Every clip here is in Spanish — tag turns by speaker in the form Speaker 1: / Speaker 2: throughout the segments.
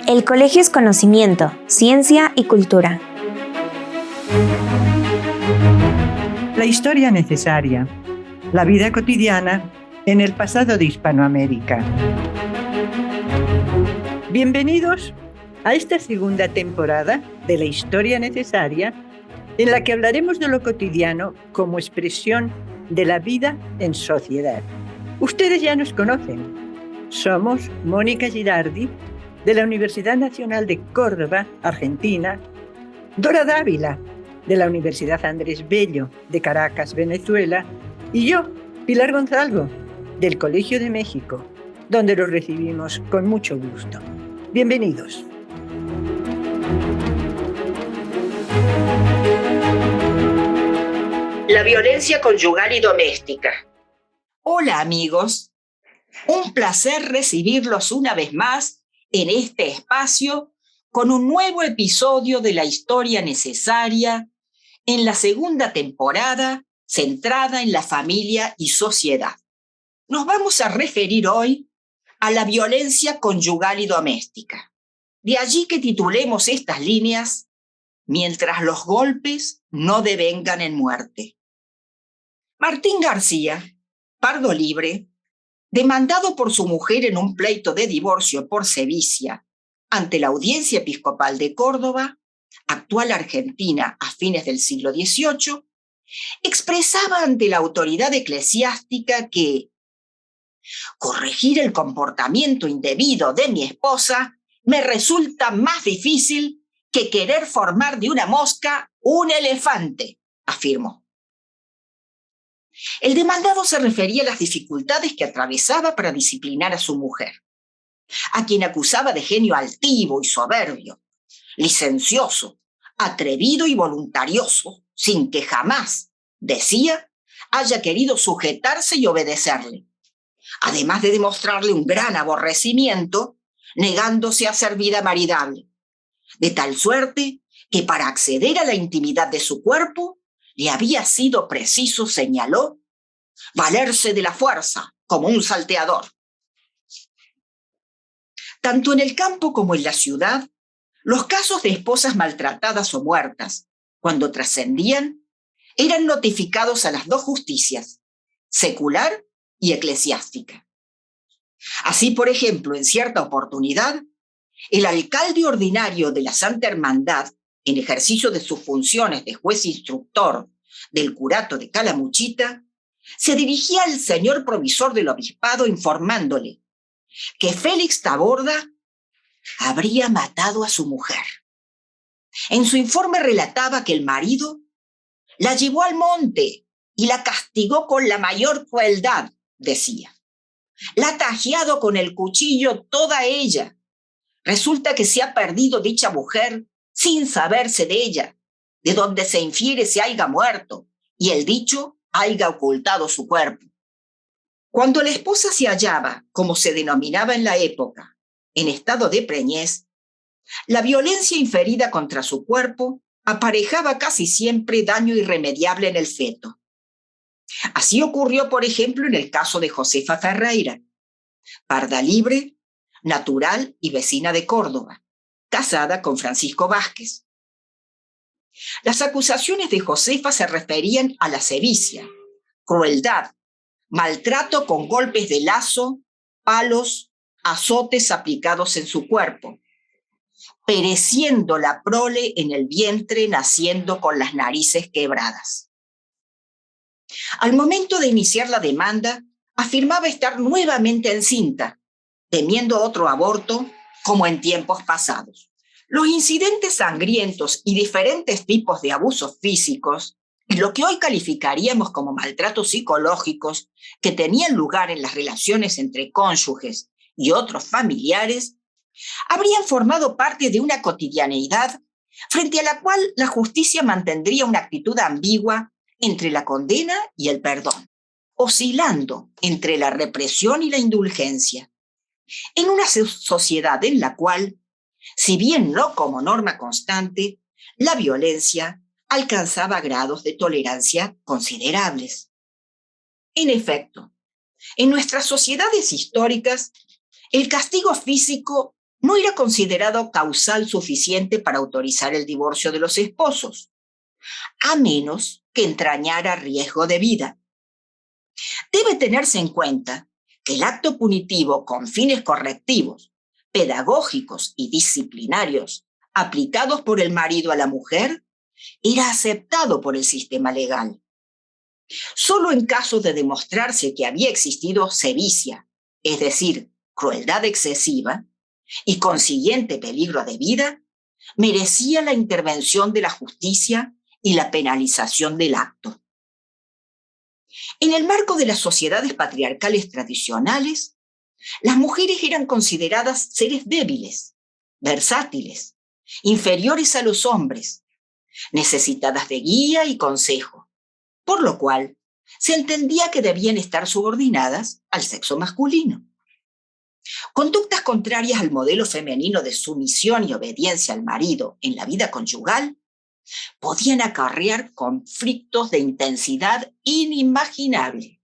Speaker 1: El colegio es conocimiento, ciencia y cultura.
Speaker 2: La historia necesaria. La vida cotidiana en el pasado de Hispanoamérica. Bienvenidos a esta segunda temporada de La historia necesaria, en la que hablaremos de lo cotidiano como expresión de la vida en sociedad. Ustedes ya nos conocen. Somos Mónica Girardi, de la Universidad Nacional de Córdoba, Argentina; Dora Dávila, de la Universidad Andrés Bello, de Caracas, Venezuela; y yo, Pilar Gonzalvo, del Colegio de México, donde los recibimos con mucho gusto. Bienvenidos.
Speaker 3: La violencia conyugal y doméstica.
Speaker 4: Hola amigos, un placer recibirlos una vez más en este espacio con un nuevo episodio de La historia necesaria en la segunda temporada centrada en la familia y sociedad. Nos vamos a referir hoy a la violencia conyugal y doméstica. De allí que titulemos estas líneas: mientras los golpes no devengan en muerte. Martín García, pardo libre, demandado por su mujer en un pleito de divorcio por sevicia ante la Audiencia Episcopal de Córdoba, actual Argentina a fines del siglo XVIII, expresaba ante la autoridad eclesiástica que corregir el comportamiento indebido de mi esposa me resulta más difícil que querer formar de una mosca un elefante, afirmó. El demandado se refería a las dificultades que atravesaba para disciplinar a su mujer, a quien acusaba de genio altivo y soberbio, licencioso, atrevido y voluntarioso, sin que jamás, decía, haya querido sujetarse y obedecerle, además de demostrarle un gran aborrecimiento, negándose a ser vida maridable, de tal suerte que para acceder a la intimidad de su cuerpo le había sido preciso, señaló, valerse de la fuerza como un salteador. Tanto en el campo como en la ciudad, los casos de esposas maltratadas o muertas, cuando trascendían, eran notificados a las dos justicias, secular y eclesiástica. Así, por ejemplo, en cierta oportunidad, el alcalde ordinario de la Santa Hermandad, en ejercicio de sus funciones de juez instructor del curato de Calamuchita, se dirigía al señor provisor del obispado informándole que Félix Taborda habría matado a su mujer. En su informe relataba que el marido la llevó al monte y la castigó con la mayor crueldad, decía. La ha tajeado con el cuchillo toda ella. Resulta que se ha perdido dicha mujer sin saberse de ella, de donde se infiere se haya muerto y el dicho haya ocultado su cuerpo. Cuando la esposa se hallaba, como se denominaba en la época, en estado de preñez, la violencia inferida contra su cuerpo aparejaba casi siempre daño irremediable en el feto. Así ocurrió, por ejemplo, en el caso de Josefa Ferreira, parda libre, natural y vecina de Córdoba, casada con Francisco Vázquez. Las acusaciones de Josefa se referían a la sevicia, crueldad, maltrato con golpes de lazo, palos, azotes aplicados en su cuerpo, pereciendo la prole en el vientre, naciendo con las narices quebradas. Al momento de iniciar la demanda, afirmaba estar nuevamente encinta, temiendo otro aborto como en tiempos pasados. Los incidentes sangrientos y diferentes tipos de abusos físicos, y lo que hoy calificaríamos como maltratos psicológicos que tenían lugar en las relaciones entre cónyuges y otros familiares, habrían formado parte de una cotidianeidad frente a la cual la justicia mantendría una actitud ambigua entre la condena y el perdón, oscilando entre la represión y la indulgencia, en una sociedad en la cual, si bien no como norma constante, la violencia alcanzaba grados de tolerancia considerables. En efecto, en nuestras sociedades históricas, el castigo físico no era considerado causal suficiente para autorizar el divorcio de los esposos, a menos que entrañara riesgo de vida. Debe tenerse en cuenta que el acto punitivo con fines correctivos, pedagógicos y disciplinarios aplicados por el marido a la mujer era aceptado por el sistema legal. Solo en caso de demostrarse que había existido sevicia, es decir, crueldad excesiva, y consiguiente peligro de vida, merecía la intervención de la justicia y la penalización del acto. En el marco de las sociedades patriarcales tradicionales, las mujeres eran consideradas seres débiles, versátiles, inferiores a los hombres, necesitadas de guía y consejo, por lo cual se entendía que debían estar subordinadas al sexo masculino. Conductas contrarias al modelo femenino de sumisión y obediencia al marido en la vida conyugal podían acarrear conflictos de intensidad inimaginable.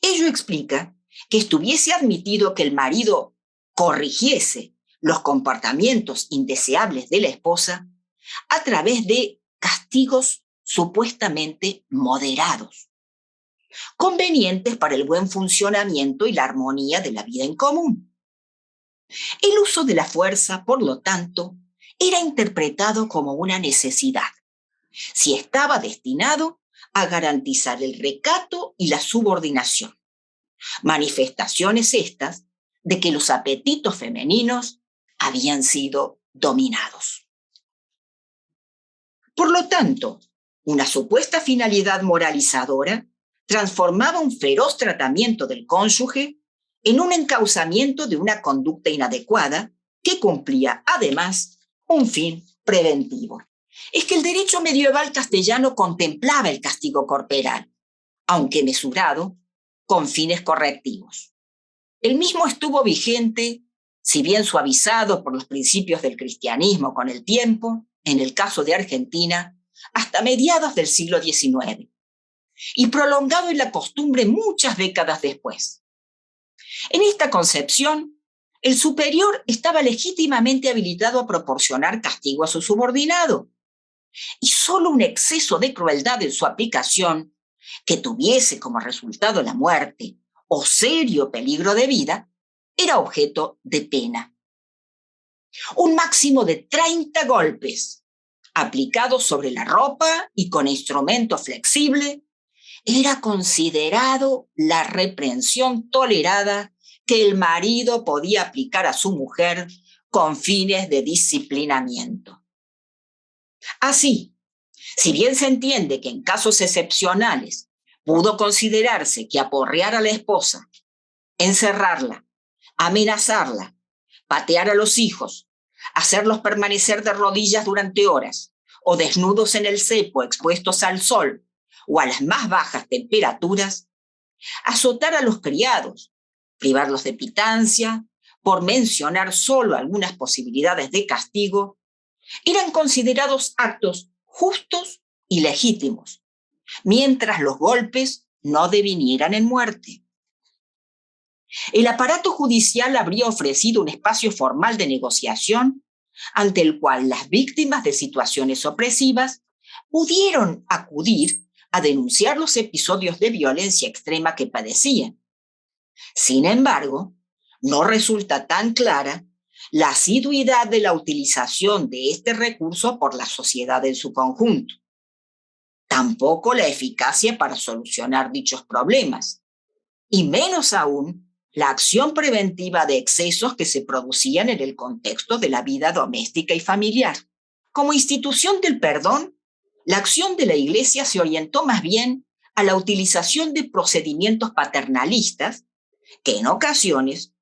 Speaker 4: Ello explica que estuviese admitido que el marido corrigiese los comportamientos indeseables de la esposa a través de castigos supuestamente moderados, convenientes para el buen funcionamiento y la armonía de la vida en común. El uso de la fuerza, por lo tanto, era interpretado como una necesidad, si estaba destinado a garantizar el recato y la subordinación, manifestaciones estas de que los apetitos femeninos habían sido dominados. Por lo tanto, una supuesta finalidad moralizadora transformaba un feroz tratamiento del cónyuge en un encauzamiento de una conducta inadecuada que cumplía, además, un fin preventivo. Es que el derecho medieval castellano contemplaba el castigo corporal, aunque mesurado, con fines correctivos. El mismo estuvo vigente, si bien suavizado por los principios del cristianismo con el tiempo, en el caso de Argentina, hasta mediados del siglo XIX, y prolongado en la costumbre muchas décadas después. En esta concepción, el superior estaba legítimamente habilitado a proporcionar castigo a su subordinado, y solo un exceso de crueldad en su aplicación, que tuviese como resultado la muerte o serio peligro de vida, era objeto de pena. Un máximo de 30 golpes, aplicados sobre la ropa y con instrumento flexible, era considerado la reprensión tolerada que el marido podía aplicar a su mujer con fines de disciplinamiento. Así, si bien se entiende que en casos excepcionales pudo considerarse que aporrear a la esposa, encerrarla, amenazarla, patear a los hijos, hacerlos permanecer de rodillas durante horas o desnudos en el cepo expuestos al sol o a las más bajas temperaturas, azotar a los criados, privarlos de pitancia, por mencionar solo algunas posibilidades de castigo, eran considerados actos justos y legítimos, mientras los golpes no devinieran en muerte. El aparato judicial habría ofrecido un espacio formal de negociación ante el cual las víctimas de situaciones opresivas pudieron acudir a denunciar los episodios de violencia extrema que padecían. Sin embargo, no resulta tan clara la asiduidad de la utilización de este recurso por la sociedad en su conjunto. Tampoco la eficacia para solucionar dichos problemas, y menos aún la acción preventiva de excesos que se producían en el contexto de la vida doméstica y familiar. Como institución del perdón, la acción de la Iglesia se orientó más bien a la utilización de procedimientos paternalistas que en ocasiones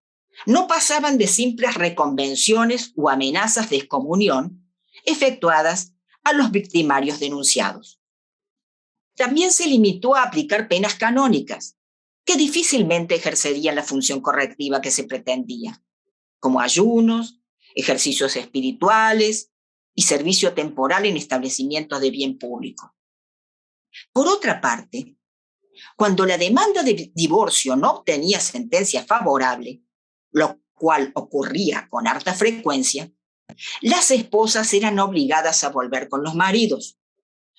Speaker 4: no pasaban de simples reconvenciones o amenazas de excomunión efectuadas a los victimarios denunciados. También se limitó a aplicar penas canónicas, que difícilmente ejercerían la función correctiva que se pretendía, como ayunos, ejercicios espirituales y servicio temporal en establecimientos de bien público. Por otra parte, cuando la demanda de divorcio no obtenía sentencia favorable, lo cual ocurría con harta frecuencia, las esposas eran obligadas a volver con los maridos,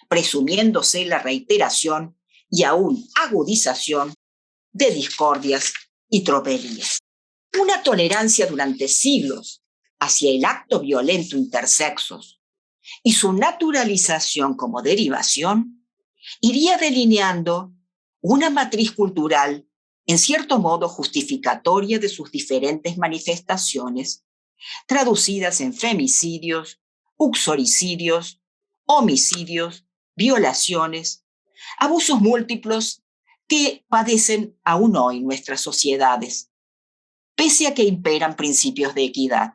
Speaker 4: presumiéndose la reiteración y aún agudización de discordias y tropelías. Una tolerancia durante siglos hacia el acto violento intersexos y su naturalización como derivación iría delineando una matriz cultural en cierto modo justificatoria de sus diferentes manifestaciones, traducidas en femicidios, uxoricidios, homicidios, violaciones, abusos múltiplos que padecen aún hoy nuestras sociedades, pese a que imperan principios de equidad.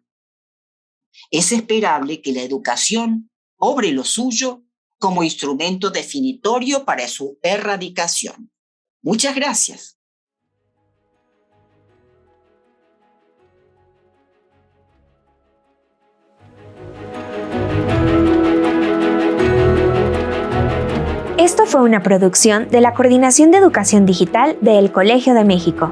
Speaker 4: Es esperable que la educación obre lo suyo como instrumento definitorio para su erradicación. Muchas gracias.
Speaker 1: Esto fue una producción de la Coordinación de Educación Digital del Colegio de México.